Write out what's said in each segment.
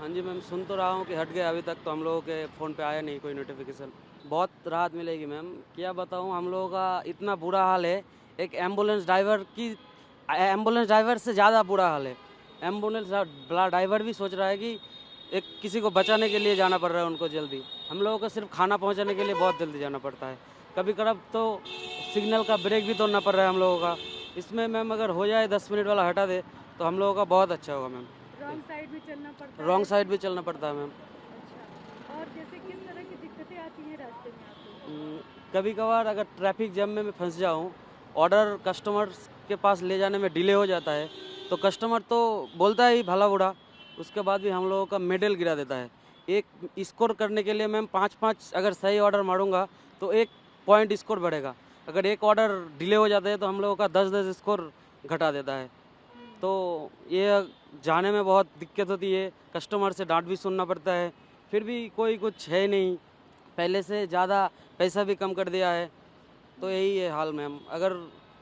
हाँ जी मैम, सुन तो रहा हूँ कि हट गया, अभी तक तो हम लोगों के फ़ोन पे आया नहीं कोई नोटिफिकेशन। बहुत राहत मिलेगी मैम, क्या बताऊँ, हम लोगों का इतना बुरा हाल है। एक एम्बुलेंस ड्राइवर से ज़्यादा बुरा हाल है। एम्बुलेंस वाला ड्राइवर भी सोच रहा है कि एक किसी को बचाने के लिए जाना पड़ रहा है उनको जल्दी। हम लोगों को सिर्फ खाना पहुँचाने के लिए बहुत जल्दी जाना पड़ता है। कभी कभार तो सिग्नल का ब्रेक भी तोड़ना पड़ रहा है हम लोगों का। इसमें मैम अगर हो जाए 10 मिनट वाला हटा दे तो हम लोगों का बहुत अच्छा होगा मैम। रॉन्ग साइड भी चलना पड़ता है। रॉन्ग साइड भी चलना पड़ता है मैम। अच्छा, और जैसे किस तरह की दिक्कतें आती हैं रास्ते में आपको? कभी कभार अगर ट्रैफिक जैम में मैं फंस जाऊँ, ऑर्डर कस्टमर के पास ले जाने में डिले हो जाता है, तो कस्टमर तो बोलता है ही भला बुरा, उसके बाद भी हम लोगों का मेडल गिरा देता है। एक स्कोर करने के लिए मैम 5-5 अगर सही ऑर्डर मारूंगा तो 1 पॉइंट स्कोर बढ़ेगा। अगर एक ऑर्डर डिले हो जाता है तो हम लोगों का 10-10 स्कोर घटा देता है। तो ये जाने में बहुत दिक्कत होती है, कस्टमर से डांट भी सुनना पड़ता है, फिर भी कोई कुछ है नहीं, पहले से ज़्यादा पैसा भी कम कर दिया है। तो यही है हाल मैम, अगर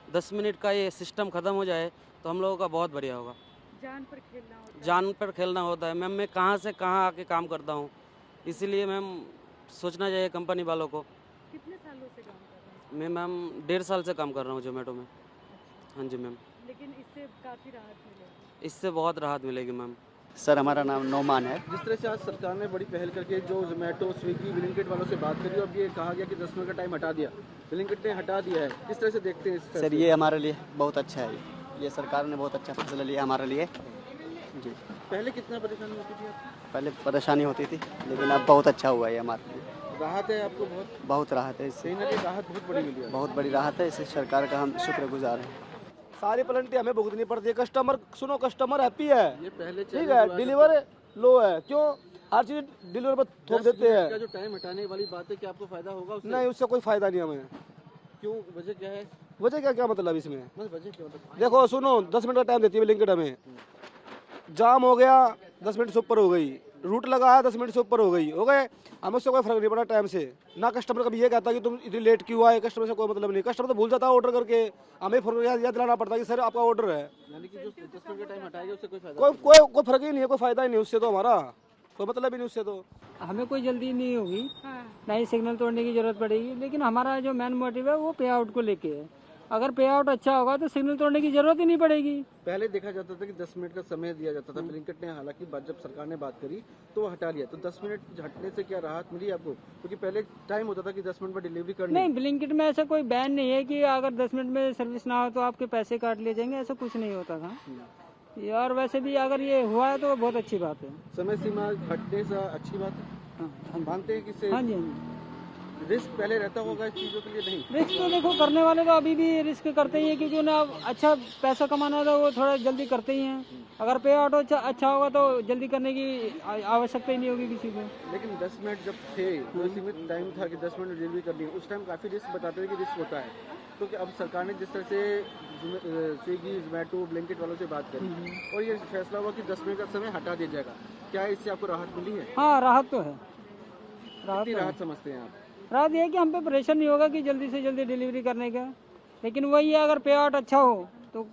10 मिनट का ये सिस्टम ख़त्म हो जाए तो हम लोगों का बहुत बढ़िया होगा। जान पर खेलना होता है। जान पर खेलना होता है मैम, मैं कहाँ से कहाँ आके काम करता हूँ, इसीलिए मैम सोचना चाहिए कंपनी वालों को। कितने सालों से काम कर रहे हैं? मैं मैम 1.5 साल से काम कर रहा हूँ जोमेटो में। हाँ जी मैम, लेकिन इससे काफ़ी राहत मिलेगी। इससे बहुत राहत मिलेगी मैम। सर हमारा नाम नौमान है। जिस तरह से आज सरकार ने बड़ी पहल करके जो जोमेटो स्विगी ब्लिंकिट वालों से बात करी, अब ये कहा गया कि 10 मिनट का टाइम हटा दिया, ब्लिंकिट ने हटा दिया है, किस तरह से देखते हैं इस सर ये हमारे लिए बहुत अच्छा है, ये सरकार ने बहुत अच्छा फैसला लिया हमारे लिए जी। पहले कितना परेशानी होती थी आपको? पहले परेशानी होती थी लेकिन अब बहुत अच्छा हुआ है हमारे लिए, राहत है आपको? बहुत राहत है इससे, कहीं ना कहीं राहत बहुत बड़ी मिली है। बहुत बड़ी राहत है, इससे सरकार का हम शुक्रगुजार हैं। सारी पेनल्टी हमें भुगतनी पड़ती है। कस्टमर हैप्पी है, ये पहले ठीक है, डिलीवर लो है, क्यों हर चीज डिलीवर पर थोप देते का हैं। जो टाइम हटाने वाली बात है, क्या आपको फायदा होगा उससे? नहीं, उससे कोई फायदा नहीं हमें। क्यों, वजह क्या है? वजह क्या क्या मतलब इसमें? बस वजह क्या मतलब? देखो सुनो, 10 मिनट का टाइम देती है ब्लिंकिट हमें, जाम हो गया 10 मिनट से ऊपर हो गई, रूट लगा है 10 मिनट से ऊपर हो गए, हमें उससे कोई फर्क नहीं पड़ा टाइम से। ना कस्टमर कभी ये कहता कि तुम इतनी लेट क्यों आए, कस्टमर से कोई मतलब नहीं, कस्टमर तो भूल जाता है ऑर्डर करके, हमें फोन याद दिलाना पड़ता है कि सर आपका ऑर्डर है। यानी कि जो 10 मिनट का टाइम हटाएगा उससे कोई फायदा कोई फर्क ही नहीं है, कोई फायदा ही नहीं उससे, तो हमारा कोई मतलब ही नहीं उससे। तो हमें कोई जल्दी नहीं होगी, हाँ। ना ही सिग्नल तोड़ने की जरूरत पड़ेगी, लेकिन हमारा जो मेन मोटिव है वो पे आउट को लेके है। अगर पे आउट अच्छा होगा तो सिग्नल तोड़ने की जरूरत ही नहीं पड़ेगी। पहले देखा जाता था कि 10 मिनट का समय दिया जाता था, ब्लिंकिट ने हालांकि जब सरकार ने बात करी तो वो हटा लिया। तो 10 मिनट हटने से क्या राहत मिली आपको? क्योंकि पहले टाइम होता था कि 10 मिनट में डिलीवरी करनी। नहीं, ब्लिंकिट में ऐसा कोई बैन नहीं है कि अगर 10 मिनट में सर्विस ना हो तो आपके पैसे काट लिए जाएंगे, ऐसा कुछ नहीं होता था। और वैसे भी अगर ये हुआ है तो बहुत अच्छी बात है। समय सीमा हटने से अच्छी बात है, हाँ मानते हैं कि इससे हाँ जी, हाँ जी। रिस्क पहले रहता होगा इस चीजों के लिए? नहीं, रिस्क तो देखो करने वाले तो अभी भी रिस्क करते ही हैं, क्योंकि उन्हें अब अच्छा पैसा कमाना था, वो थोड़ा जल्दी करते ही हैं। अगर पे आउट अच्छा होगा तो जल्दी करने की आवश्यकता ही नहीं होगी किसी को। लेकिन 10 मिनट जब थे तो सीमित टाइम था कि 10 मिनट डिलीवरी करनी है, उस टाइम काफ़ी रिस्क बताते थे कि रिस्क होता है। तो कि अब सरकार ने जिस तरह से स्विगी जोमेटो ब्लिंकिट वालों से बात करी और ये फैसला हुआ कि 10 मिनट का समय हटा दिया जाएगा, क्या इससे आपको राहत मिली है? हाँ, राहत तो है। कितनी राहत समझते हैं आप? राहत ये है कि हम पे प्रेशर नहीं होगा कि जल्दी से जल्दी डिलीवरी करने का, लेकिन वही है अगर पे आउट अच्छा हो तो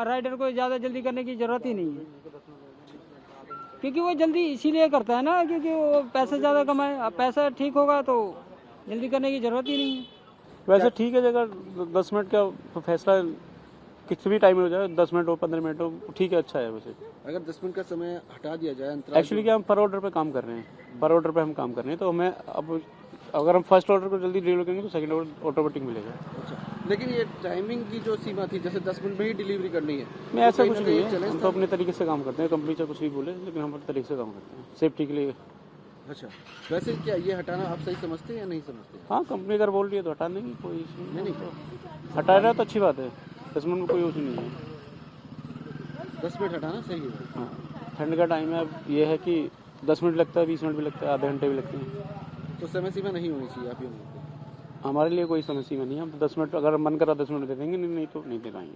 राइडर को ज़्यादा जल्दी करने की ज़रूरत ही नहीं है, क्योंकि वो जल्दी इसीलिए करता है ना क्योंकि वो पैसा ज़्यादा कमाए। अब पैसा ठीक होगा तो जल्दी करने की ज़रूरत ही नहीं है। वैसे ठीक है, अगर 10 मिनट का फैसला किसी भी टाइम में हो जाए, 10 मिनट हो 15 मिनट हो, ठीक है, अच्छा है। वैसे अगर 10 मिनट का समय हटा दिया जाए अंतराल, एक्चुअली क्या हम पर ऑर्डर पे काम कर रहे हैं, पर ऑर्डर पे हम काम कर रहे हैं, तो हमें अब अगर हम फर्स्ट ऑर्डर को जल्दी डिलीवर करेंगे तो सेकंड ऑर्डर ऑटोमेटिक मिलेगा। अच्छा, लेकिन ये टाइमिंग की जो सीमा थी, जैसे 10 मिनट में ही डिलीवरी करनी है, नहीं, ऐसा कुछ नहीं है, हम तो अपने तरीके से काम करते हैं, कंपनी चाहे कुछ भी बोले, लेकिन हम अपने तरीके से काम करते हैं सेफ्टी के लिए। अच्छा, वैसे क्या ये हटाना आप सही समझते हैं या नहीं समझते? हाँ, कंपनी अगर बोल रही है तो हटा देंगे, कोई इशू नहीं, हटा रहा है तो अच्छी बात है, 10 मिनट में कोई इशू नहीं है। 10 मिनट हटाना सही है। हाँ, ठंड का टाइम है, अब ये है कि 10 मिनट लगता है, 20 मिनट भी लगता है, आधे घंटे भी लगते हैं। तो समय सीमा नहीं होनी चाहिए, आप ये मानते हैं? हमारे लिए कोई समस्या नहीं है, हम 10 मिनट अगर मन करा 10 मिनट दे देंगे, नहीं तो नहीं दे पाएंगे।